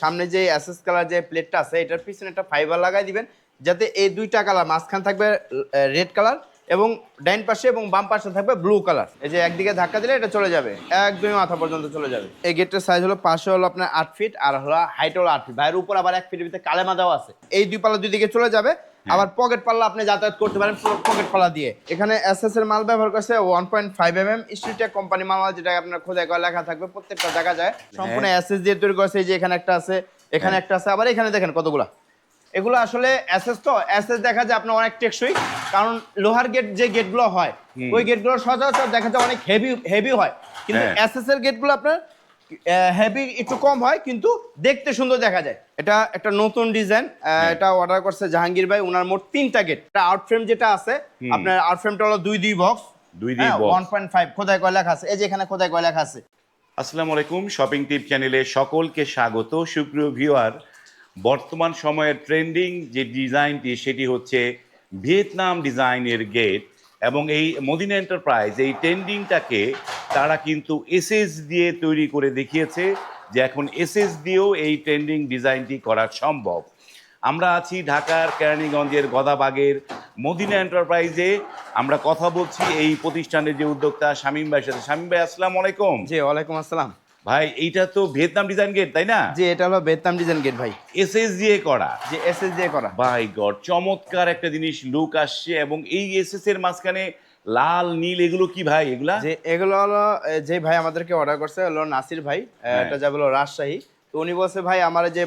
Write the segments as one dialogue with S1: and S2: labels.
S1: সামনে যে SS colour যে প্লেটটা আছে এটার পিছনে একটা ফাইবার লাগাই দিবেন, যাতে এই দুইটা কালার মাঝখান থাকবে রেড কালার এবং ডাইন পাশে এবং বাম পাশে থাকবে ব্লু কালার। এই যে একদিকে ধাক্কা দিলে এটা চলে যাবে, একদমই মাথা পর্যন্ত চলে যাবে। এই গেটের সাইজ হলো পাশে হলো আপনার 8 ফিট আর হলো হাইট হলো 8 ফিট, ভাইয়ের উপর আবার 1 ফিটের ভিতরে কালেমা দেওয়া আছে। এই দুই পাল্লা দুই দিকে চলে যাবে, আবার পকেট পাল্লা আপনি যাতায়াত করতে পারেন পকেট পাল্লা দিয়ে। এখানে এসএস এর মাল ব্যবহার করছে 1.5 স্টিলটেক কোম্পানি মাল, যেটা আপনার খোদাই করা লেখা থাকবে, প্রত্যেকটা দেখা যায় সম্পূর্ণ এসএস দিয়ে তৈরি করছে। এই যে এখানে একটা আছে, এখানে একটা আছে, আবার এখানে দেখেন কতগুলা। এগুলো আসলে এসএস, তো এসএস দেখা যায় আপনার অনেক টেকসই, কারণ লোহার গেট যে গেটগুলো হয় ওই গেটগুলো সচরাচর দেখা যায় অনেক হেভি হয়, কিন্তু এসএস এর গেটগুলো আপনার হেভি একটু কম হয় কিন্তু দেখতে সুন্দর দেখা যায়। এটা একটা নতুন ডিজাইন, এটা অর্ডার করছে জাহাঙ্গীর ভাই। ওনার মোট 3টা গেট। আউট ফ্রেম যেটা আছে আপনার আউট ফ্রেমটা হলো দুই বক্স, 1.5 খোদাই করা লেখা আছে। এই যে এখানে খোদাই করা লেখা আছে।
S2: আসসালামু আলাইকুম, শপিং টিপ চ্যানেলে সকলকে স্বাগত। সুপ্রিয় ভিউয়ার, বর্তমান সময়ের ট্রেন্ডিং যে ডিজাইনটি সেটি হচ্ছে ভিয়েতনাম ডিজাইনের গেট, এবং এই মদিনা এন্টারপ্রাইজ এই ট্রেন্ডিংটাকে তারা কিন্তু এসএস দিয়ে তৈরি করে দেখিয়েছে যে এখন এসএস দিয়েও এই ট্রেন্ডিং ডিজাইনটি করা সম্ভব। আমরা আছি ঢাকার কেরানীগঞ্জের গদাবাগের মদিনা এন্টারপ্রাইজে। আমরা কথা বলছি এই প্রতিষ্ঠানের যে উদ্যোক্তা শামীম ভাইয়ের সাথে। শামীম ভাই, আসসালামু আলাইকুম।
S1: জি ওয়ালাইকুম আসসালাম।
S2: ভাই, এইটা তো ভিয়েতনাম ডিজাইন গেট, তাই না?
S1: জি এটা হলো ভিয়েতনাম ডিজাইন গেট ভাই,
S2: এসএস দিয়ে করা।
S1: যে এসএস দিয়ে করা।
S2: বাই গড, চমৎকার একটা জিনিস লুক আসছে। এবং এই এসএস এর মাঝখানে লাল নীল এগুলো কি ভাই? এগুলা
S1: যে এগুলো হলো যে ভাই আমাদেরকে অর্ডার করছে হলো নাসির ভাই, এটা যাবে হলো রাজশাহী। তো উনি বলছে ভাই আমার যে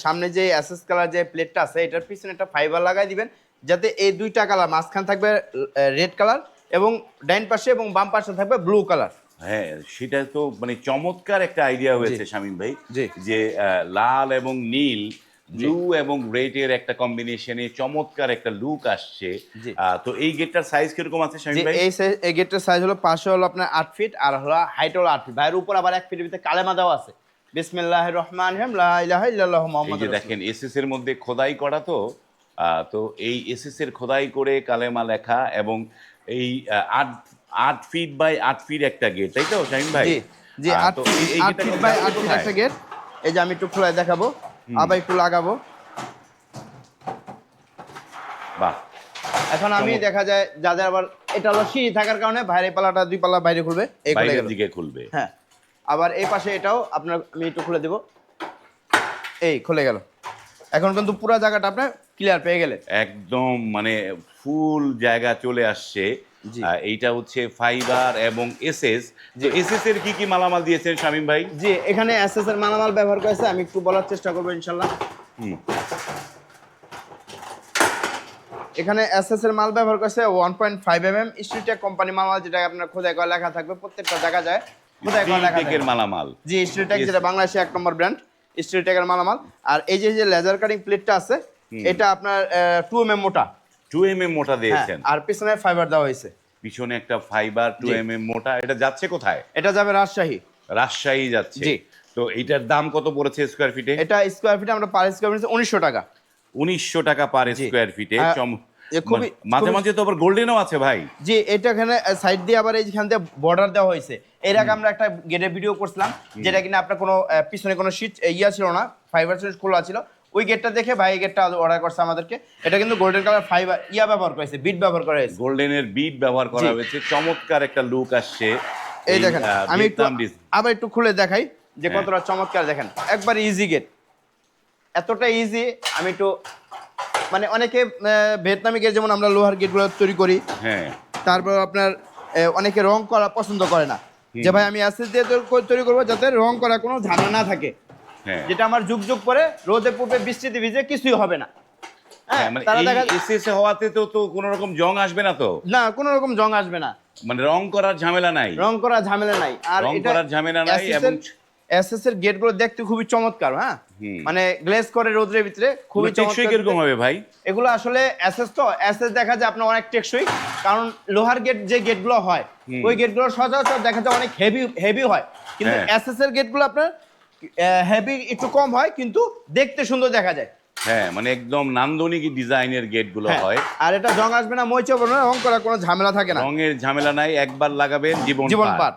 S1: সামনে যে এসএস কালার যে প্লেটটা আছে এটার পিছনে একটা ফাইবার লাগাই দিবেন, যাতে এই দুইটা কালার মাঝখান থাকবে রেড কালার এবং ডাইন পাশে এবং বাম পাশে থাকবে ব্লু কালার।
S2: হ্যাঁ, সেটা তো মানে চমৎকার একটা আইডিয়া হয়েছে শামীম ভাই,
S1: জি।
S2: যে লাল এবং নীল, ব্লু এবং রেড এর একটা কম্বিনেশনে চমৎকার একটা লুক আসছে। তো এই গেটটার সাইজ কিরকম আছে শামীম ভাই?
S1: এই গেটের সাইজ হলো পাশে হলো আপনার 8 ফিট আর হলো হাইট হলো 8 ফিট, ভাইয়ের উপর আবার 1 ফিটের ভিতরে কালেমা দেওয়া আছে। বিসমিল্লাহির রহমানির রহিম, লা ইলাহা ইল্লাল্লাহু মুহাম্মাদুর
S2: রাসূলুল্লাহ। দেখেন এসএস এর মধ্যে খোদাই করা, তো এই এসএস এর খোদাই করে কালেমা লেখা, এবং এই 8 ফিট বাই 8 ফিট একটা গেট, তাই তো শামীম ভাই?
S1: জি জি, 8 ফিট বাই 8 ফিট একটা গেট। এই যে আমি একটু খোলাই দেখাবো, আবার একটু লাগাবো।
S2: বাহ,
S1: এখন আমি দেখা যায় যাদের আবার এটা হলো সিঁড়ি থাকার কারণে বাইরে পাল্লাটা দুই পাল্লা বাইরে খুলবে, এই খুলে
S2: বাইরের
S1: গেল।
S2: দিকে খুলবে।
S1: হ্যাঁ, আবার এই পাশে এটাও আপনার আমি একটু খুলে দেব, এই খুলে গেল। এখন কিন্তু পুরো জায়গাটা আপনার ক্লিয়ার পেয়ে গেলে
S2: একদম মানে ফুল জায়গা চলে আসছে।
S1: জি।
S2: এইটা হচ্ছে ফাইবার এবং এসএস। যে এসএস এর কি কি মালামাল দিয়েছেন শামীম ভাই?
S1: জি, এখানে এসএস এর মালামাল ব্যবহার করেছে, আমি একটু বলার চেষ্টা করবো ইনশাল্লাহ। এখানে এসএস এর মাল ব্যবহার করেছে 1.5 স্টিলটেক কোম্পানি মালামাল, যেটা আপনার খোদাই করা লেখা থাকবে, প্রত্যেকটা দেখা যায় খোদাই করা লেখা
S2: স্টিলটেকের
S1: থাকবে।
S2: মালামাল।
S1: জি, স্টিলটেক যেটা বাংলাদেশে 1 নম্বর ব্র্যান্ড, স্টিলটেকের মালামাল। আর এই যে লেজার কাটিং প্লেটটা আছে এটা আপনার 2 মোটা,
S2: 2 মোটা দিয়েছেন।
S1: আর পিছনে ফাইবার দেওয়া হয়েছে।
S2: পিছনে একটা ফাইবার 2 মোটা। এটা যাচ্ছে কোথায়?
S1: এটা যাবে রাজশাহী।
S2: রাজশাহী যাচ্ছে।
S1: জি।
S2: তো এইটার দাম কত পড়েছে স্কয়ার ফিটে?
S1: এটা স্কয়ার ফিটে আমরা পার স্কয়ার ফিটে 1900 টাকা।
S2: 1900 টাকা পার স্কয়ার ফিটে। মাঝে
S1: খুবই
S2: মাঝে তো আবার গোল্ডেনও আছে ভাই।
S1: জি, এটা এখানে সাইড দিয়ে আবার এইখান দিয়ে বর্ডার দেওয়া হয়েছে। এর আগে আমরা একটা গেটের ভিডিও করছিলাম, যেটা কিনা আপনার কোনো পিছনে কোনো শীট ছিল না, ফাইবার শীট খোলা ছিল। ওই গেটটা দেখে ভাই এই গেটটা অর্ডার করছে আমাদেরকে। এটা কিন্তু গোল্ডেন কালার ফাইবার ব্যবহার করেছে, বিট ব্যবহার করা হয়েছে।
S2: গোল্ডেনের বিট ব্যবহার করা হয়েছে, চমৎকার একটা লুক আসছে।
S1: এই দেখেন, আমি একটু আবার একটু খুলে দেখাই যে কতটা চমৎকার। দেখেন একবার ইজি গেট, এতটা ইজি। আমি একটু মানে অনেকে ভিয়েতনামি গেট যেমন আমরা লোহার গেটগুলো তৈরি করি,
S2: হ্যাঁ,
S1: তারপর আপনার অনেকে রং করা পছন্দ করে না, যে ভাই আমি অ্যাসেস দিয়ে তৈরি করবো যাতে রং করা কোনো ঝামেলা না থাকে, যেটা আমার যুগ পরে রোদে পড়বে বৃষ্টিতে ভিজে কিছুই হবে না। হ্যাঁ,
S2: মানে
S1: তারা
S2: এই
S1: দেখা
S2: এসএস হওয়াতে তো কোনো রকম জং আসবে না তো?
S1: না, কোনো রকম জং আসবে না,
S2: মানে রং করার ঝামেলা নাই।
S1: রং করার ঝামেলা নাই। আর
S2: রং
S1: এটা
S2: করার ঝামেলা নাই। এবং
S1: এসএস এর গেটগুলো দেখতে খুবই চমৎকার। হ্যাঁ, মানে গ্লেজ করে রোদের ভিতরে খুবই
S2: টেকসই কিরকম হবে ভাই?
S1: এগুলো আসলে এসএস, তো এসএস দেখা যায় আপনার অনেক টেকসই, কারণ লোহার গেট যে গেটগুলো হয় ওই গেটগুলো সচরাচর দেখা যায় অনেক হেভি হয়, কিন্তু এসএস এর গেটগুলো আপনার হেভি একটু কম হয় কিন্তু দেখতে সুন্দর দেখা যায়।
S2: হ্যাঁ, মানে একদম নান্দনিক ডিজাইনের গেটগুলো হয়।
S1: আর এটা জং আসবে না, মইচা পড়বে না, রং করার কোনো ঝামেলা থাকে না।
S2: রঙের ঝামেলা নাই, একবার লাগাবেন জীবন
S1: পার।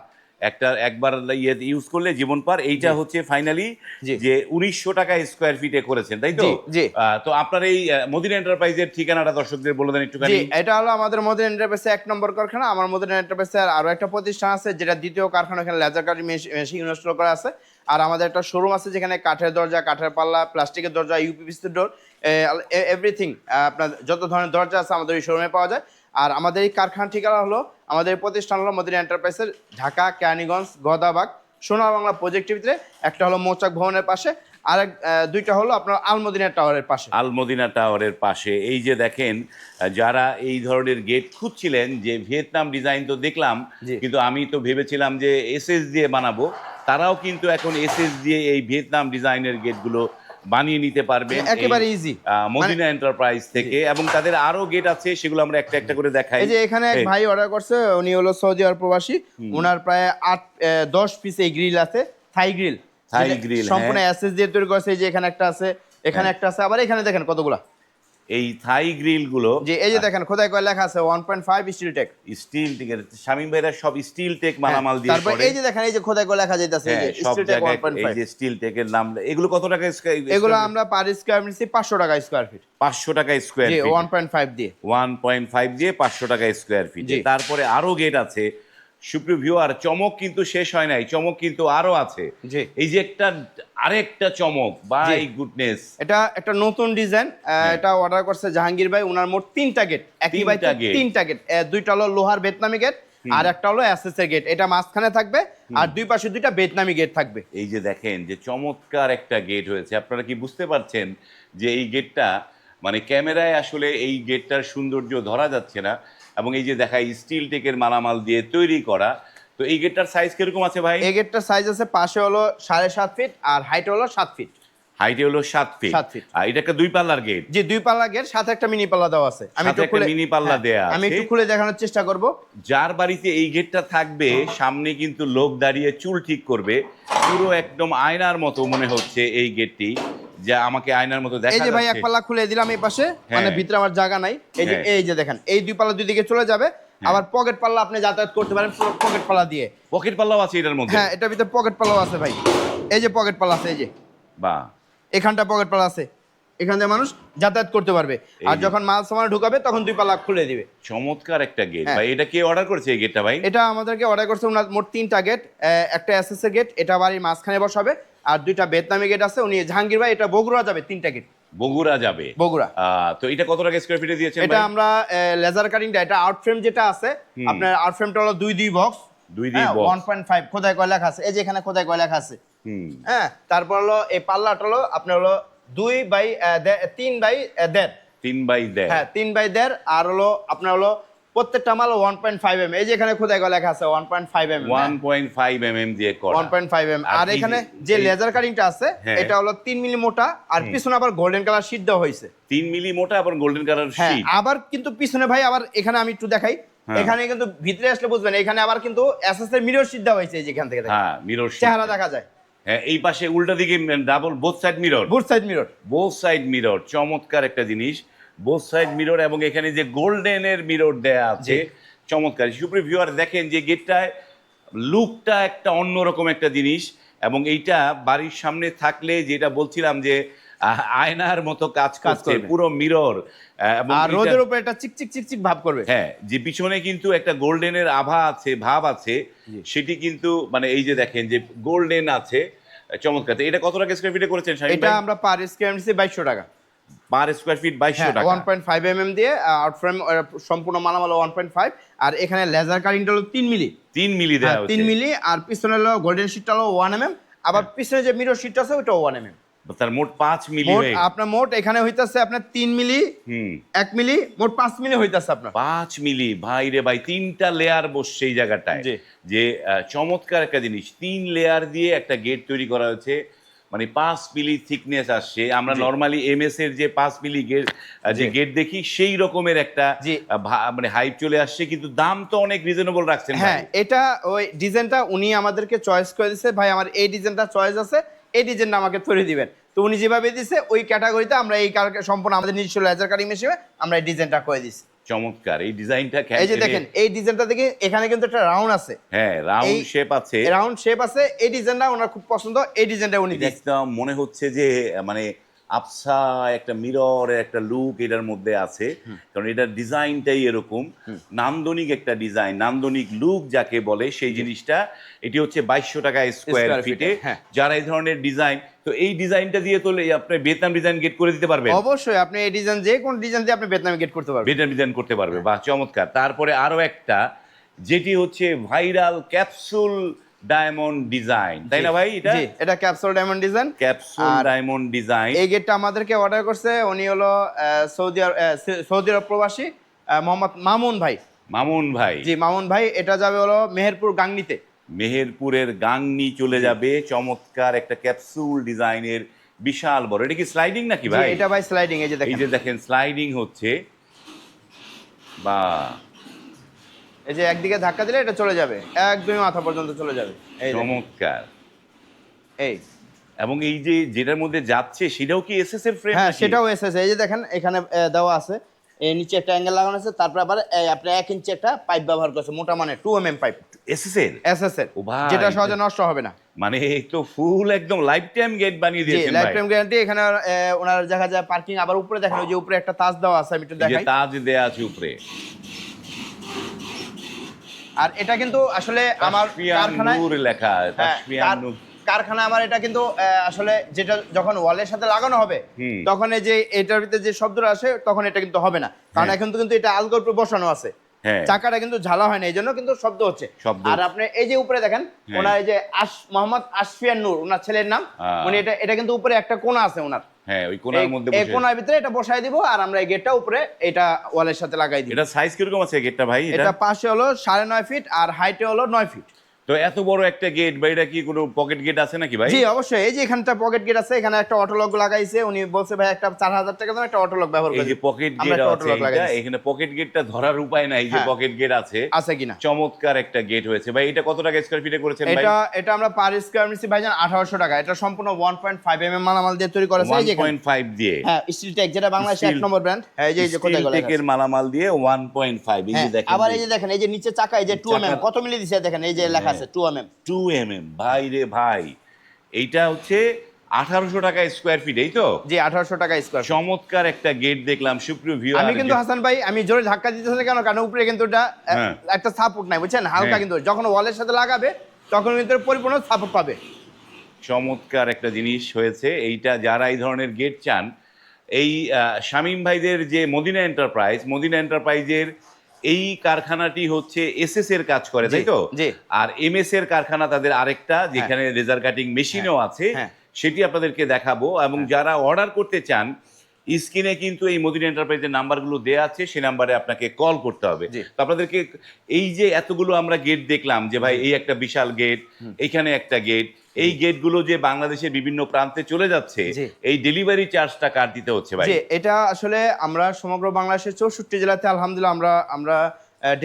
S2: একবার ইয়ে ইউজ করলে জীবন পার। এইটা হচ্ছে ফাইনালি
S1: জি।
S2: যে 1900 টাকা স্কোয়ার ফিটে করেছেন, তাই তো?
S1: জি, জি।
S2: তো আপনার এই মদিনা এন্টারপ্রাইজের ঠিকানাটা দর্শকদের বলে দেন একটুখানি।
S1: জি, এটা হলো আমাদের মদিনা এন্টারপ্রাইজে 1 নম্বর কারখানা। আমার মদিনা এন্টারপ্রাইজে আরো একটা প্রতিষ্ঠান আছে যেটা দ্বিতীয় কারখানা, এখানে লেজার কাটিং মেশিন ইনস্টল করা আছে। আর আমাদের একটা শোরুম আছে যেখানে কাঠের দরজা, কাঠের পাল্লা, প্লাস্টিকের দরজা, ইউপিভিসি ডোর, এভরিথিং আপনার যত ধরনের দরজা আছে আমাদের এই শোরুমে পাওয়া যায়। আর আমাদের এই কারখানার ঠিকানা হলো, আমাদের এই প্রতিষ্ঠান হলো মদিনা এন্টারপ্রাইজের ঢাকা, কেরানীগঞ্জ, গদাবাগ, সোনার বাংলা প্রজেক্টের ভিতরে। একটা হলো মৌচাক ভবনের পাশে, আর দুইটা হলো আপনার আলমদিনা টাওয়ারের পাশে।
S2: আলমদিনা টাওয়ারের পাশে। এই যে দেখেন, যারা এই ধরনের গেট খুঁজছিলেন, যে ভিয়েতনাম ডিজাইন তো দেখলাম,
S1: জি।
S2: কিন্তু আমি তো ভেবেছিলাম যে এসএস দিয়ে বানাবো, তারাও কিন্তু এখন এসএস দিয়ে এই ভিয়েতনাম ডিজাইনের গেটগুলো বানিয়ে নিতে পারবেন
S1: একেবারে
S2: এই,
S1: ইজি
S2: মদিনা এন্টারপ্রাইজ থেকে। এবং তাদের আরো গেট আছে, সেগুলো আমরা একটা একটা করে দেখাই।
S1: এই যে এখানে এক ভাই অর্ডার করছে, উনি হলো সৌদি আরব প্রবাসী। ওনার প্রায় 10 পিস এই গ্রিল আছে, থাই গ্রিল।
S2: থাই গ্রিল,
S1: সম্পূর্ণ এসএস দিয়ে তৈরি করেছে। এই যে এখানে একটা আছে, এখানে একটা আছে, আবার এখানে দেখেন কতগুলা।
S2: এই থাই গ্রিল গুলো
S1: যে এই যে দেখেন খোদাই করে লেখা আছে 1.5 স্টিল টেক।
S2: স্টিল টেকের, শামীম ভাইরা সব স্টিল টেক মালামাল দিয়ে
S1: তারপর
S2: করে।
S1: এই যে দেখেন এই যে খোদাই করে লেখা যাইতাছে এই যে
S2: সব
S1: স্টিল টেক
S2: জায়গায় এই
S1: 1.5।
S2: যে স্টিল টেকের নাম। এগুলো কত টাকা
S1: এগুলো আমরা পার স্কয়ার ফিট 500 টাকা স্কয়ার ফিট।
S2: 500 টাকা স্কোয়ার
S1: জি,
S2: ফিট।
S1: 1.5 দিয়ে
S2: 1.5 দিয়ে 500 টাকা স্কোয়ার ফিট।
S1: জি।
S2: তারপরে আরো গেট আছে। সুপ্রিয় ভিউয়ার, চমক কিন্তু শেষ হয় নাই, চমক কিন্তু আরো আছে।
S1: জি।
S2: এই যে আরেকটা চমক, বাই গুডনেস।
S1: এটা একটা নতুন ডিজাইন। এটা অর্ডার করছে জাহাঙ্গীর ভাই। উনার মোট 3টা গেট, একই ভাই
S2: gate।
S1: 3টা গেট। দুইটা হলো লোহার ভিয়েতনামি গেট, আর একটা হলো এসএস এর গেট। এটা মাঝখানে থাকবে, আর দুই পাশে দুইটা ভিয়েতনামি গেট থাকবে।
S2: এই যে দেখেন যে চমৎকার একটা গেট হয়েছে। আপনারা কি বুঝতে পারছেন যে এই গেটটা, মানে ক্যামেরায় আসলে এই গেটটার সৌন্দর্য ধরা যাচ্ছে না। এবং এই যে দেখা স্টিল টেকের মালামাল দিয়ে তৈরি করা। তো এই গেটটার সাইজ কিরকম আছে ভাই?
S1: এই গেটটার সাইজ আছে, পাশে হলো 7.5 ফিট আর হাইট হলো 7 ফিট।
S2: হাইটে হলো 7 ফিট।
S1: 7 ফিট।
S2: আর এটা একটা 2 পাল্লার গেট।
S1: জি, 2 পাল্লা গেট, সাথে একটা মিনি পাল্লা দেওয়া আছে। আমি
S2: সাথে
S1: একটু
S2: একটা
S1: খুলে
S2: মিনি পাল্লা দেয়া
S1: আমি
S2: আছে।
S1: একটু খুলে দেখানোর চেষ্টা করব।
S2: যার বাড়িতে এই গেটটা থাকবে, সামনে কিন্তু লোক দাঁড়িয়ে চুল ঠিক করবে। পুরো একদম আয়নার মতো মনে হচ্ছে এই গেটটি, যা আমাকে আয়নার মতো দেখা
S1: এই যে ভাই এক
S2: যাচ্ছে।
S1: পাল্লা খুলে দিলাম এই পাশে, মানে
S2: হ্যাঁ।
S1: ভিতরে আমার জায়গা নাই। এই যে
S2: হ্যাঁ।
S1: এই যে দেখেন এই 2 পাল্লা দুই দিকে চলে যাবে। আবার পকেট পাল্লা আপনি যাতায়াত করতে পারেন পুরো পকেট পাল্লা দিয়ে।
S2: পকেট পাল্লাও আছে এটার মধ্যে?
S1: হ্যাঁ, এটার ভিতরে পকেট পাল্লাও আছে ভাই। এই যে পকেট পাল্লা আছে, এই যে
S2: বাহ,
S1: এখানটা পকেট পাল্লা আছে, এখান দিয়ে মানুষ যাতায়াত করতে পারবে। আর
S2: যে।
S1: যখন মাল সামান ঢুকাবে তখন 2 পাল্লা খুলে দিবে।
S2: চমৎকার একটা গেট
S1: হ্যাঁ।
S2: ভাই। এটা কে অর্ডার করেছে এই গেটটা ভাই?
S1: এটা আমাদেরকে অর্ডার করছে ওনার মোট 3টা গেট। একটা এসএস এর গেট, এটা বাড়ির মাঝখানে বসাবে। আর 2টা ভিয়েতনামি গেট আছে। উনি জাহাঙ্গীর ভাই এটা বগুড়া যাবে, 3টা গেট
S2: বগুড়া যাবে।
S1: বগুড়া।
S2: তো এটা কত টাকা স্কয়ার ফিটে দিয়েছেন
S1: এটা
S2: ভাই?
S1: আমরা লেজার কাটিংটা, এটা আউট ফ্রেম যেটা আছে আপনার, আউট ফ্রেমটা হলো 2 বক্স।
S2: 2 বক্স।
S1: 1.5 খোদাই করে লেখা আছে, এই যে এখানে খোদাই করে লেখা আছে।
S2: হুম।
S1: হ্যাঁ, তারপর হলো এই পাল্লাটা হলো আপনার হলো 3 বাই 1.5।
S2: 3/10।
S1: হ্যাঁ, 3/1.5। আর হলো আপনার হলো প্রত্যেকটা মাল 1.5 mm। এই যে এখানে খোদাই করে লেখা আছে 1.5 mm।
S2: 1.5 mm দিয়ে করা।
S1: 1.5 mm।
S2: আর
S1: আর
S2: এই
S1: এখানে
S2: যে-
S1: যে
S2: এই-
S1: লেজার কাটিংটা আছে
S2: হ্যাঁ।
S1: এটা হলো 3 মিলি মোটা, আর পিছনে আবার গোল্ডেন কালার শীট দেওয়া হয়েছে।
S2: 3 মিলি মোটা আবার গোল্ডেন কালার
S1: হ্যাঁ,
S2: শীট।
S1: আবার কিন্তু পিছনে ভাই আবার এখানে আমি একটু দেখাই।
S2: হ্যাঁ।
S1: এখানে কিন্তু ভিতরে আসলে বুঝবেন, এখানে আবার কিন্তু এসএস এর মিরর শীট দেওয়া হয়েছে। এই যে এখান থেকে দেখেন,
S2: হ্যাঁ, মিরর শীট।
S1: চেহারা দেখা যায়।
S2: হ্যাঁ, এই পাশে উল্টা দিকে double both side mirror.
S1: Both side mirror.
S2: Both side mirror, চমৎকার একটা জিনিস। বোথ সাইড মিরর, এবং এখানে যে গোল্ডেনের মিরর দেয়া আছে, চমৎকার। সুপ্রিয় ভিউয়ার, দেখেন যে গেটটায় লুকটা একটা অন্যরকম একটা জিনিস। এবং এইটা বাড়ির সামনে থাকলে, যেটা বলছিলাম যে আয়নার মতো কাজ করছে,
S1: করবে।
S2: পুরো মিরর। এবং
S1: আর
S2: এইটা-
S1: রোদের উপরে এটা চিকচিক চিকচিক ভাব করবে।
S2: হ্যাঁ, যে পিছনে কিন্তু একটা গোল্ডেনের আভা আছে, ভাব আছে, সেটি কিন্তু মানে এই যে দেখেন যে গোল্ডেন আছে, চমৎকার। তো এটা কত টাকা স্কয়ার ফিটে করেছেন শাহিন
S1: এটা
S2: ভাই?
S1: আমরা পার স্কয়ার ফিট 2200 টাকা।
S2: পার স্কয়ার ফিট 2200 টাকা।
S1: 1.5 mm দিয়ে আউট ফ্রেম সম্পূর্ণ মালামাল 1.5। আর এখানে লেজার কাটিংটা হলো 3 মিলি।
S2: 3 মিলি দেওয়া হচ্ছে।
S1: 3 মিলি। আর পিছনে হলো গোল্ডেন শীটটা হলো 1 mm। আবার পিছনে যে মিরর শীটটা আছে ওটাও 1 mm।
S2: তার মোট 5 মিলি
S1: মোট
S2: হয়ে
S1: আপনার মোট এখানে হইতাছে আপনার 3 মিলি, 1 মিলি, মোট 5 মিলি হইতাছে আপনার।
S2: 5 মিলি ভাই রে ভাই, 3টা লেয়ার বসছে এই জায়গাটায়।
S1: জি।
S2: যে চমৎকার একটা জিনিস, 3 লেয়ার দিয়ে একটা গেট তৈরি করা হয়েছে। মানে 5 মিলি থিকনেস আসছে। আমরা নরমালি এমএস এর যে 5 মিলি গেট, যে গেট দেখি, সেই রকমের একটা
S1: জি।
S2: মানে হাইপ চলে আসছে। কিন্তু দাম তো অনেক রিজনেবল রাখছেন ভাই।
S1: হ্যাঁ, এটা ওই ডিজাইনটা উনি আমাদেরকে চয়েস করে দিয়েছে, ভাই আমার এই ডিজাইনটা চয়েস আছে, এই ডিজাইনটা আমাকে তৈরি দিবেন। তো উনি যেভাবে দিয়েছে ওই ক্যাটাগরিতে আমরা এই সম্পূর্ণ আমাদের নিজস্ব লেজার কাটিং মেশিনে আমরা এই ডিজাইনটা করে দিছি।
S2: চমৎকার এই ডিজাইনটা
S1: এই যে দেখেন এই ডিজাইনটা দেখে এখানে কিন্তু একটা রাউন্ড আছে,
S2: হ্যাঁ রাউন্ড
S1: এই
S2: শেপ আছে,
S1: রাউন্ড শেপ আছে। এই ডিজাইনটা ওনার খুব পছন্দ, এই ডিজাইনটা উনি
S2: এটা
S1: দিয়েছে।
S2: একদম মনে হচ্ছে যে মানে আবসা একটা মিররের একটা লুক এটার মধ্যে আছে, কারণ এটার ডিজাইনটাই এরকম নান্দনিক একটা ডিজাইন, নান্দনিক লুক যাকে বলে সেই জিনিসটা। এটি হচ্ছে 2200 টাকা স্কোয়ার
S1: Square
S2: ফিটে।
S1: feet, হ্যাঁ।
S2: যারা এই ধরনের ডিজাইন, তো এই ডিজাইনটা দিয়ে তো আপনি ভিয়েতনাম ডিজাইন গেট করে দিতে পারবেন,
S1: অবশ্যই আপনি এই ডিজাইন যে কোন ডিজাইন দিয়ে আপনি ভিয়েতনামে গেট করতে পারবেন।
S2: ভিয়েতনাম ডিজাইন করতে পারবে, বাহ চমৎকার। তারপরে আরো একটা যেটি হচ্ছে ভাইরাল ক্যাপসুল ডায়মন্ড ডিজাইন, তাই না ভাই? এটা
S1: জি, এটা ক্যাপসুল ডায়মন্ড ডিজাইন।
S2: ক্যাপসুল
S1: আর
S2: ডায়মন্ড ডিজাইন।
S1: এই গেটটা আমাদেরকে অর্ডার করছে, উনি হলো সৌদি আরব প্রবাসী মোহাম্মদ মামুন ভাই।
S2: মামুন ভাই,
S1: জি মামুন ভাই, এটা যাবে হলো মেহেরপুর গাংনীতে।
S2: মেহেরপুরের গাংনি চলে যাবে। চমৎকার একটা ক্যাপসুল ডিজাইনের বিশাল বড়, এটা কি স্লাইডিং নাকি
S1: জি,
S2: ভাই?
S1: এটা ভাই স্লাইডিং, এই যে
S2: এই
S1: দেখেন,
S2: যে দেখেন স্লাইডিং হচ্ছে, বা
S1: এই যে একদিকে ধাক্কা দিলে এটা চলে যাবে, একদমই মাথা পর্যন্ত চলে যাবে। এই দেখেন,
S2: চমৎকার।
S1: এই
S2: এবং এই যে যেটার মধ্যে যাচ্ছে সেটাও কি এসএস এর ফ্রেম?
S1: হ্যাঁ সেটাও এসেছে। এই যে দেখেন এখানে দেওয়া আছে, এই নিচে একটা অ্যাঙ্গেল লাগানো আছে, তারপর আবার আপনি 1 ইঞ্চি একটা পাইপ ব্যবহার করছে, মোটা মানে 2 mm পাইপ
S2: এসএস এর,
S1: এসএস এর,
S2: ও ভাই,
S1: যেটা সহজে নষ্ট হবে না।
S2: মানে এই তো ফুল একদম লাইফ টাইম গেট বানিয়ে
S1: জি
S2: দিয়েছেন
S1: লাইফ
S2: ভাই।
S1: Time guarantee. এখানে ওনার দেখা যায় পার্কিং, আবার উপরে দেখেন ওই যে উপরে একটা তাজ দেওয়া আছে, আমি একটু
S2: এই যে
S1: দেখাই।
S2: তাজ দেয়া আছে উপরে,
S1: আর এটা কিন্তু আসলে আমার
S2: তাসফিয়ান
S1: কারখানায়,
S2: নূর লেখা,
S1: হ্যাঁ,
S2: তাসফিয়ান নূর।
S1: কারখানা আমার এটা কিন্তু আসলে যেটা যখন ওয়ালের সাথে লাগানো হবে
S2: হুম।
S1: তখন এই যে এটার ভিতরে যে শব্দটা আসে তখন এটা কিন্তু হবে না, কারণ
S2: হ্যাঁ।
S1: এখন তো কিন্তু এটা আলগোর উপরে বসানো আছে,
S2: হ্যাঁ।
S1: চাকাটা কিন্তু ঝালা হয় না, এই জন্য কিন্তু শব্দ হচ্ছে।
S2: শব্দ
S1: আর আপনি এই যে উপরে দেখেন
S2: হ্যাঁ।
S1: ওনার এই যে মোহাম্মদ আশফিয়ান নূর, ওনার ছেলের নাম, উনি এটা কিন্তু উপরে একটা কোণা আছে ওনার,
S2: হ্যাঁ ওই কোণার মধ্যে
S1: এই
S2: বসে।
S1: কোণার ভিতরে এটা বসায় দিব, আর আমরা এই গেটটা উপরে এটা ওয়ালের সাথে লাগাই দিব।
S2: এটা সাইজ কিরকম আছে গেটটা ভাই?
S1: এটা পাশে হলো 9.5 ফিট আর হাইটে হলো 9 ফিট।
S2: তো এত বড় একটা গেট বা এটা কি কোনো পকেট গেট আছে নাকি ভাই?
S1: জি অবশ্যই, এই যে এখানটা পকেট গেট আছে, এখানে একটা অটো লক লাগাইছে, উনি বলছে ভাই একটা 4000 টাকা দাম একটা অটো লক ব্যবহার
S2: এই
S1: করে
S2: যে পকেট
S1: আমরা
S2: গেট
S1: একটা
S2: আছে,
S1: auto lock লাগাই
S2: এটা
S1: দিছি।
S2: এখানে পকেট গেটটা ধরার উপায় নাই যে
S1: হ্যাঁ।
S2: পকেট গেট আছে
S1: আছে কিনা।
S2: চমৎকার একটা গেট হয়েছে ভাই। এটা কত টাকা স্কয়ার ফিটে করেছেন ভাই?
S1: এটা আমরা পার স্কয়ার মিটার ভাইজান 1800 টাকা। এটা সম্পূর্ণ 1.5 mm মালামাল দিয়ে তৈরি করা আছে, এই যে এখানে।
S2: 1.5 দিয়ে,
S1: হ্যাঁ স্টিল টেক, যেটা বাংলাদেশের এক
S2: Steel-
S1: নম্বর ব্র্যান্ড। হ্যাঁ এই যে কোথায়
S2: স্টিল
S1: গলা
S2: টেকের মালামাল দিয়ে 1.5। এই যে দেখেন,
S1: আবার এই যে দেখেন এই যে নিচে চাকা, এই যে 2 mm
S2: চাকা-
S1: কত মিলি দিছে দেখেন, এই যে লেখা আছে 2 mm।
S2: 2 mm ভাই রে ভাই, এইটা হচ্ছে 1800 টাকা স্কয়ার ফিট, এই তো?
S1: জি 1800 টাকা স্কয়ার।
S2: চমৎকার একটা গেট দেখলাম সুপ্রিয় ভিউয়ার।
S1: আমি কিন্তু হাসান ভাই, আমি জোরে ধাক্কা দিতেছি না কেন, কারণ উপরে কিন্তু এটা
S2: হ্যাঁ।
S1: একটা সাপোর্ট নাই, বুঝছেন, হালকা,
S2: হ্যাঁ।
S1: কিন্তু যখন ওয়ালের সাথে লাগাবে তখন কিন্তু পরিপূর্ণ সাপোর্ট পাবে।
S2: চমৎকার একটা জিনিস হয়েছে এইটা। যারা এই ধরনের গেট চান, এই শামীম ভাইদের যে মদিনা এন্টারপ্রাইজের এই কারখানাটি হচ্ছে এসএস এর কাজ করে, তাই তো?
S1: জি।
S2: আর এমএস এর কারখানা তাদের আরেকটা, যেখানে লেজার কাটিং মেশিনও আছে,
S1: হ্যাঁ।
S2: সেটি আপনাদেরকে দেখাবো। এবং যারা অর্ডার করতে চান, স্ক্রিনে কিন্তু এই মদিনা এন্টারপ্রাইজের নাম্বারগুলো দেয়া আছে, সেই নাম্বারে আপনাকে কল করতে হবে।
S1: জি।
S2: তো আপনাদেরকে এই যে এতগুলো আমরা গেট দেখলাম, যে ভাই এই একটা বিশাল গেট, এইখানে একটা গেট, এই গেটগুলো যে বাংলাদেশের বিভিন্ন প্রান্তে চলে যাচ্ছে,
S1: জি।
S2: এই ডেলিভারি চার্জটা কার দিতে হচ্ছে ভাই?
S1: জি এটা আসলে আমরা সমগ্র বাংলাদেশের 64 জেলাতে আলহামদুলিল্লাহ আমরা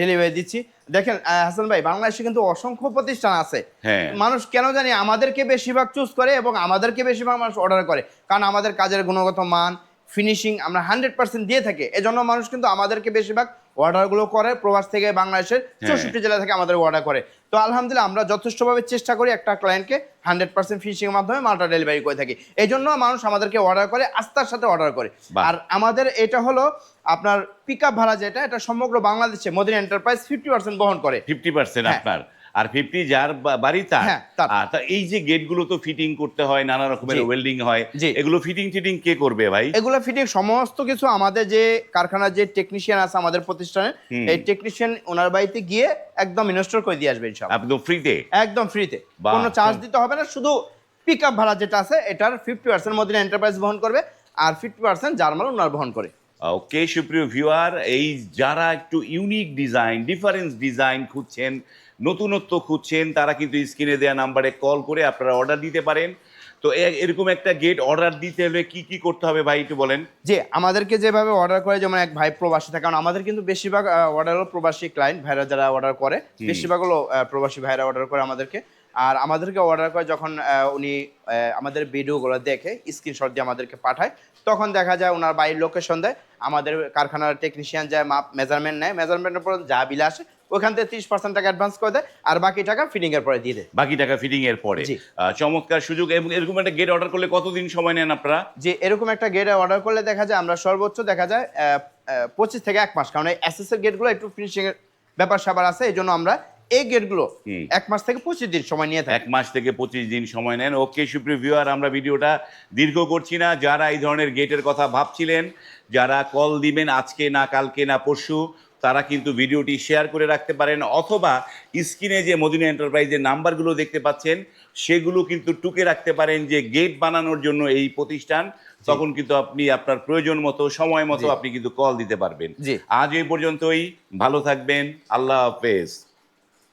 S1: ডেলিভারি দিচ্ছি। দেখেন হাসান ভাই, বাংলাদেশে কিন্তু অসংখ্য প্রতিষ্ঠান আছে,
S2: হ্যাঁ।
S1: মানুষ কেন জানি আমাদেরকে বেশিরভাগ চুজ করে এবং আমাদেরকে বেশিরভাগ মানুষ অর্ডার করে, কারণ আমাদের কাজের গুণগত মান, ফিনিশিং আমরা 100% দিয়ে থাকি, এজন্য মানুষ কিন্তু আমাদেরকে বেশিরভাগ অর্ডারগুলো করে প্রবাস থেকে, বাংলাদেশের 64 জেলা থেকে আমাদের অর্ডার করে। তো আলহামদুলিল্লাহ আমরা যথেষ্টভাবে চেষ্টা করি একটা ক্লায়েন্টকে 100% ফিনিশিং এর মাধ্যমে মালটা ডেলিভারি করে থাকি, এই জন্য মানুষ আমাদেরকে অর্ডার করে, আস্থার সাথে অর্ডার করে।
S2: বাহ।
S1: আর আমাদের এটা হলো আপনার পিক আপ ভাড়া, যেটা এটা সমগ্র বাংলাদেশে মদিনা এন্টারপ্রাইজ 50% বহন করে।
S2: 50%
S1: হ্যাঁ।
S2: আপনার, আর 50 যার বাড়ি তার।
S1: হ্যাঁ, তার।
S2: আর তা এই যে গেটগুলো তো ফিটিং করতে হয়, নানা রকমের
S1: জি।
S2: ওয়েল্ডিং হয়,
S1: জি।
S2: এগুলো ফিটিং কে করবে ভাই?
S1: এগুলো ফিটিং সমস্ত কিছু আমাদের যে কারখানার যে টেকনিশিয়ান আছে আমাদের প্রতিষ্ঠানে, এই টেকনিশিয়ান ওনার বাড়িতে গিয়ে একদম ইনস্টল করে দিয়ে আসবে ইনশাআল্লাহ,
S2: একদম ফ্রিতে?
S1: একদম ফ্রিতে,
S2: বাহ।
S1: কোনো চার্জ দিতে হবে না। শুধু পিক আপ ভাড়া যেটা আছে এটার 50% মদিনা এন্টারপ্রাইজ বহন করবে, আর 50% জার্মান ওনার বহন করে।
S2: ওকে সুপ্রিয় ভিউয়ার, এই যারা একটু ইউনিক ডিজাইন, ডিফারেন্স ডিজাইন খুঁজছেন, নতুনত্ব খুঁজছেন, তারা কিন্তু স্ক্রিনে দেওয়া নাম্বারে কল করে আপনারা অর্ডার দিতে পারেন। তো এরকম একটা গেট অর্ডার দিতে হলে কি কি করতে হবে ভাই একটু বলেন?
S1: যে আমাদেরকে যেভাবে অর্ডার করে, যেমন এক ভাই প্রবাসী থাকে, কারণ আমাদের কিন্তু বেশিরভাগ অর্ডার হলো প্রবাসী ক্লায়েন্ট ভাইরা যারা অর্ডার করে, বেশিরভাগ হলো প্রবাসী ভাইরা অর্ডার করে আমাদেরকে। আর আমাদেরকে অর্ডার করে যখন উনি আমাদের ভিডিওগুলো দেখে স্ক্রিনশট দিয়ে আমাদেরকে পাঠায়, তখন দেখা যায় ওনার বাড়ির লোকেশন দেয়, আমাদের কারখানার টেকনিশিয়ান যায় মাপ মেজারমেন্ট নেয়, মেজারমেন্টের পর যা বিল আসে ওখান থেকে 30% টাকা অ্যাডভান্স করে দেয়, আর বাকি টাকা ফিটিং এর পরে দিয়ে দেয়।
S2: বাকি টাকা ফিটিং এর পরে।
S1: জি।
S2: চমৎকার সুযোগ। এবং এরকম একটা গেট অর্ডার করলে কতদিন সময় নেন আপনারা?
S1: যে এরকম একটা গেট অর্ডার করলে দেখা যায় আমরা সর্বোচ্চ দেখা যায় 25 থেকে 1 মাস, কারণ এই এসএস এর গেটগুলো একটু ফিনিশিং এর ব্যাপার স্যাপার আছে, এই জন্য আমরা এই গেটগুলো 1 মাস থেকে 25 দিন সময় নিয়ে থাকি।
S2: 1 মাস থেকে 25 দিন সময় নেন। ওকে সুপ্রিয় ভিউয়ার, আমরা ভিডিওটা দীর্ঘ করছি না। যারা এই ধরনের গেটের কথা ভাবছিলেন, যারা কল দিবেন আজকে না কালকে না পরশু, তারা কিন্তু ভিডিওটি শেয়ার করে রাখতে পারেন, অথবা স্ক্রিনে যে মদিনা এন্টারপ্রাইজের নাম্বারগুলো দেখতে পাচ্ছেন সেগুলো কিন্তু টুকে রাখতে পারেন যে গেট বানানোর জন্য এই প্রতিষ্ঠান, তখন কিন্তু আপনি আপনার প্রয়োজন মতো সময় মতো আপনি কিন্তু কল দিতে পারবেন।
S1: জি।
S2: আজ এই পর্যন্তই, ভালো থাকবেন, আল্লাহ হাফেজ।